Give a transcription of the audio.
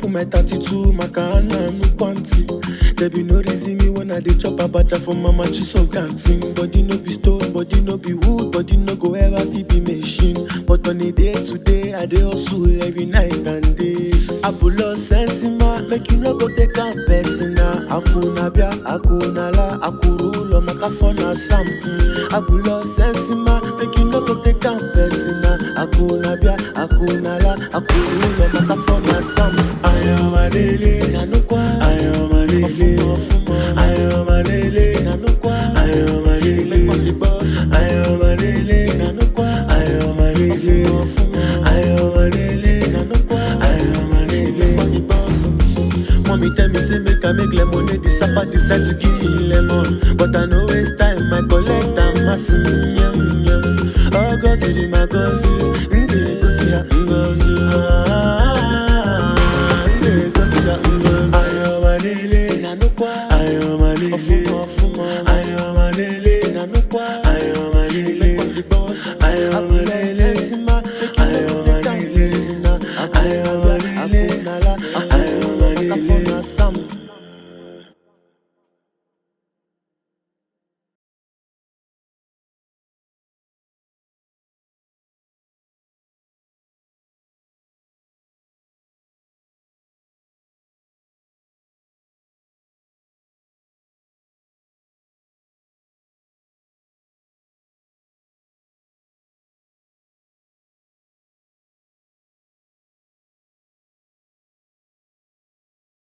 put my 32, my Makana, no quanti. There be no reason me when I dey chop abacha for mama Chiso canteen. Body no be stone, body no be wood, body no go ever fit be machine. But on a day to day, I dey hustle every night and day. Abulo sensima, make you no go take am personal. Akuna bia, akuna la, akurulo makafona sam. Abulo sensima, make you no go take am personal. Akuna bia, akuna la, akurulo makafona sam. Ayo malele, nanukwa. Ayo malele, ayo malele, nanukwa. Ayo malele, ayo malele, nanukwa. Ayo malele, ayo malele, nanukwa. Ayo malele. Mommy tell me say make I make lemonade. The sapa decide to give me